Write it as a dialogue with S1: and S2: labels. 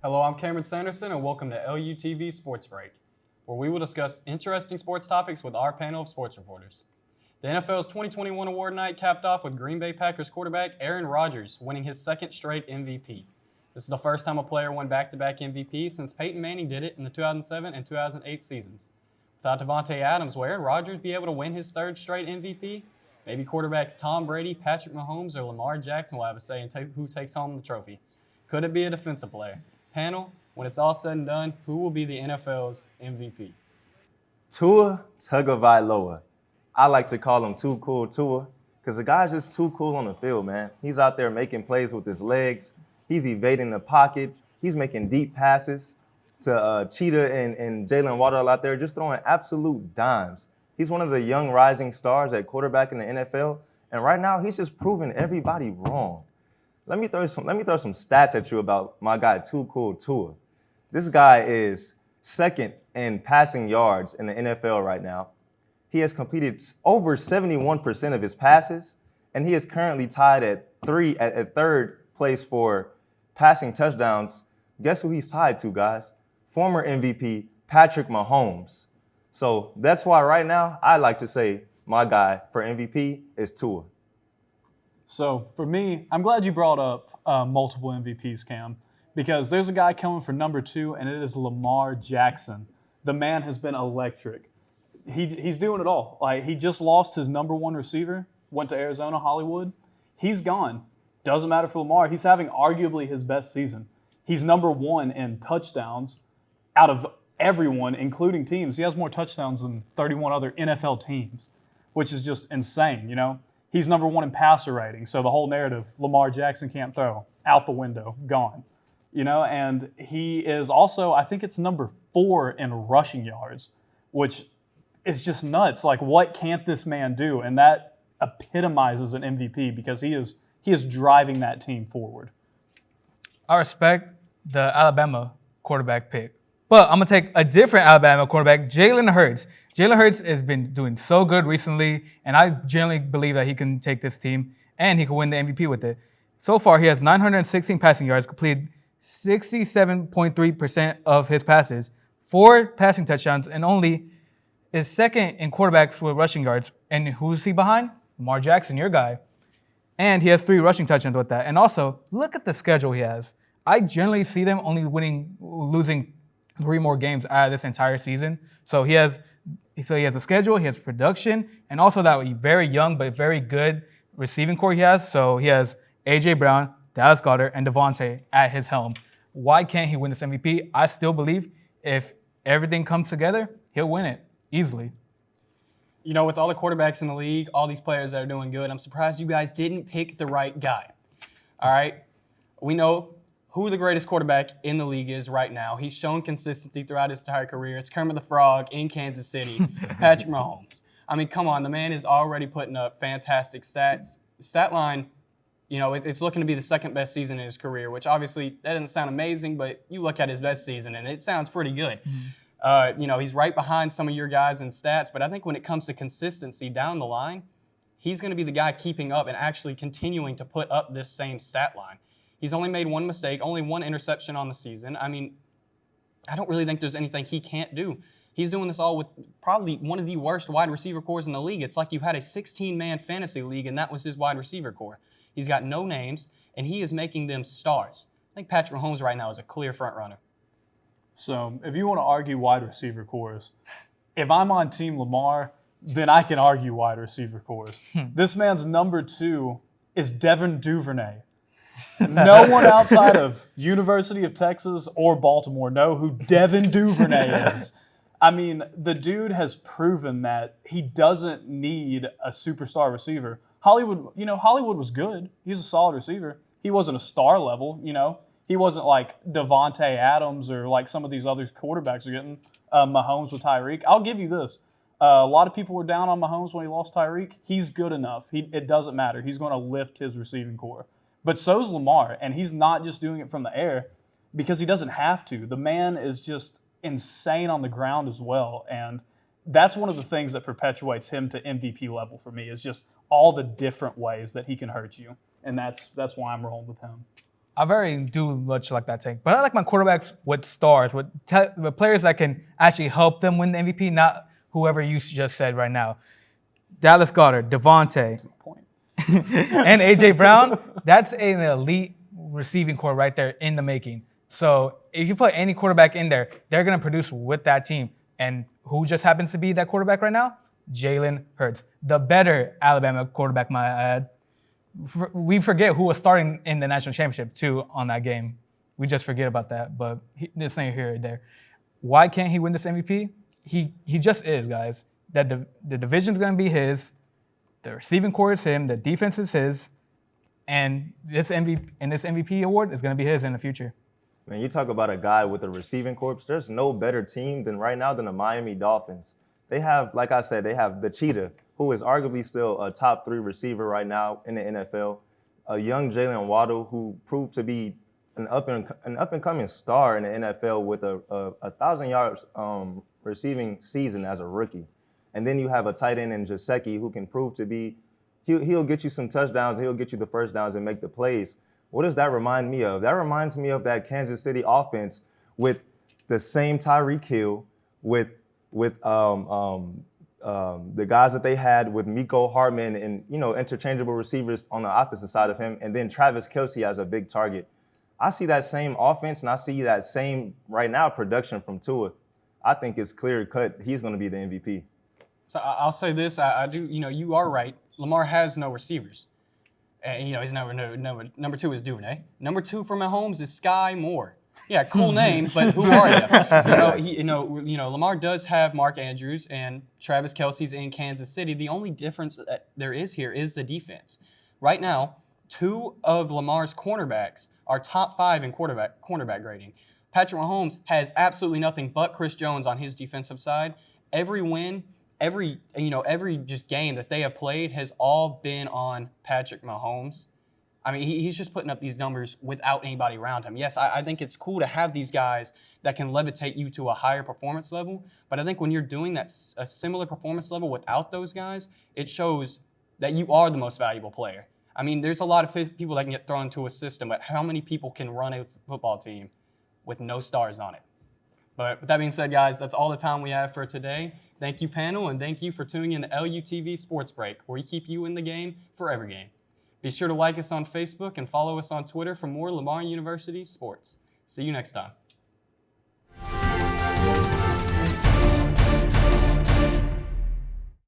S1: Hello, I'm Cameron Sanderson, and welcome to LUTV Sports Break, where we will discuss interesting sports topics with our panel of sports reporters. The NFL's 2021 award night capped off with Green Bay Packers quarterback Aaron Rodgers winning his second straight MVP. This is the first time a player won back-to-back MVP since Peyton Manning did it in the 2007 and 2008 seasons. Without Davante Adams, will Aaron Rodgers be able to win his third straight MVP? Maybe quarterbacks Tom Brady, Patrick Mahomes, or Lamar Jackson will have a say in who takes home the trophy. Could it be a defensive player? Panel, when it's all said and done, who will be the NFL's MVP?
S2: Tua Tagovailoa. I like to call him Too Cool Tua because the guy's just too cool on the field, man. He's out there making plays with his legs. He's evading the pocket. He's making deep passes to Cheetah and Jalen Waddle out there, just throwing absolute dimes. He's one of the young rising stars at quarterback in the NFL, and right now he's just proving everybody wrong. Let me throw some stats at you about my guy, Too Cool Tua. This guy is second in passing yards in the NFL right now. He has completed over 71% of his passes, and he is currently tied at third place for passing touchdowns. Guess who he's tied to, guys? Former MVP Patrick Mahomes. So that's why right now I like to say my guy for MVP is Tua.
S3: So for me, I'm glad you brought up multiple MVPs, Cam, because there's a guy coming for number 2, and it is Lamar Jackson. The man has been electric. He's doing it all. Like, he just lost his number 1 receiver, went to Arizona, Hollywood. He's gone. Doesn't matter for Lamar. He's having arguably his best season. He's number 1 in touchdowns out of everyone, including teams. He has more touchdowns than 31 other NFL teams, which is just insane, you know? He's number 1 in passer rating, so the whole narrative, Lamar Jackson can't throw, out the window, gone. You know, and he is also, I think it's number 4 in rushing yards, which is just nuts. Like, what can't this man do? And that epitomizes an MVP because he is driving that team forward.
S4: I respect the Alabama quarterback pick, but I'm going to take a different Alabama quarterback, Jalen Hurts. Jalen Hurts has been doing so good recently, and I generally believe that he can take this team and he can win the MVP with it. So far, he has 916 passing yards, completed 67.3% of his passes, 4 passing touchdowns, and only is second in quarterbacks with rushing yards. And who's he behind? Lamar Jackson, your guy. And he has 3 rushing touchdowns with that. And also, look at the schedule he has. I generally see them only losing 3 more games out of this entire season. So he has a schedule, he has production, and also that very young but very good receiving core he has. So he has A.J. Brown, Dallas Goedert, and Devontae at his helm. Why can't he win this MVP? I still believe if everything comes together, he'll win it easily.
S1: You know, with all the quarterbacks in the league, all these players that are doing good, I'm surprised you guys didn't pick the right guy. All right? We know who the greatest quarterback in the league is right now. He's shown consistency throughout his entire career. It's Kermit the Frog in Kansas City, Patrick Mahomes. I mean, come on, the man is already putting up fantastic stats. Stat line, you know, it's looking to be the second best season in his career, which obviously that doesn't sound amazing, but you look at his best season and it sounds pretty good. You know, he's right behind some of your guys in stats, but I think when it comes to consistency down the line, he's going to be the guy keeping up and actually continuing to put up this same stat line. He's only made 1 mistake, only 1 interception on the season. I mean, I don't really think there's anything he can't do. He's doing this all with probably one of the worst wide receiver cores in the league. It's like you had a 16-man fantasy league, and that was his wide receiver core. He's got no names, and he is making them stars. I think Patrick Mahomes right now is a clear front runner.
S3: So if you want to argue wide receiver cores, if I'm on Team Lamar, then I can argue wide receiver cores. This man's number 2 is Devin Duvernay. No one outside of University of Texas or Baltimore know who Devin Duvernay is. I mean, the dude has proven that he doesn't need a superstar receiver. Hollywood was good. He's a solid receiver. He wasn't a star level, you know. He wasn't like Devontae Adams or like some of these other quarterbacks are getting, Mahomes with Tyreek. I'll give you this. A lot of people were down on Mahomes when he lost Tyreek. He's good enough. It doesn't matter. He's going to lift his receiving core. But so's Lamar, and he's not just doing it from the air because he doesn't have to. The man is just insane on the ground as well, and that's one of the things that perpetuates him to MVP level for me is just all the different ways that he can hurt you, and that's why I'm rolling with him.
S4: I very do much like that take. But I like my quarterbacks with stars, with players that can actually help them win the MVP, not whoever you just said right now. Dallas Goedert, Devontae, and A.J. Brown, that's an elite receiving core right there in the making. So if you put any quarterback in there, they're going to produce with that team. And who just happens to be that quarterback right now? Jalen Hurts, the better Alabama quarterback, might I add. We forget who was starting in the national championship, too, on that game. We just forget about that, but this ain't here or there. Why can't he win this MVP? He just is, guys. That the division's going to be his, the receiving core is him, the defense is his, and this MVP award is going to be his in the future.
S2: Man, you talk about a guy with a receiving corps. There's no better team than right now than the Miami Dolphins. They have, like I said, they have the Cheetah, who is arguably still a top 3 receiver right now in the NFL. A young Jalen Waddle, who proved to be an up and coming star in the NFL with a 1,000 yards receiving season as a rookie. And then you have a tight end in Gesicki who can prove to be, he'll get you some touchdowns, he'll get you the first downs and make the plays. What does that remind me of? That reminds me of that Kansas City offense with the same Tyreek Hill, with the guys that they had with Mecole Hardman and, interchangeable receivers on the opposite side of him, and then Travis Kelce as a big target. I see that same offense, and I see that same, right now, production from Tua. I think it's clear cut. He's going to be the MVP.
S1: So I'll say this. I do, you are right. Lamar has no receivers. And, he's number 2 is Duvernay. Number 2 for Mahomes is Sky Moore. Yeah, cool name, but who are you? Lamar does have Mark Andrews and Travis Kelce's in Kansas City. The only difference that there is here is the defense. Right now, 2 of Lamar's cornerbacks are top 5 in cornerback grading. Patrick Mahomes has absolutely nothing but Chris Jones on his defensive side. Every win, every just game that they have played has all been on Patrick Mahomes. I mean, he's just putting up these numbers without anybody around him. Yes, I think it's cool to have these guys that can levitate you to a higher performance level, but I think when you're doing a similar performance level without those guys, it shows that you are the most valuable player. I mean, there's a lot of people that can get thrown into a system, but how many people can run a football team with no stars on it? But with that being said, guys, that's all the time we have for today. Thank you, panel, and thank you for tuning in to LUTV Sports Break, where we keep you in the game for every game. Be sure to like us on Facebook and follow us on Twitter for more Lamar University sports. See you next time.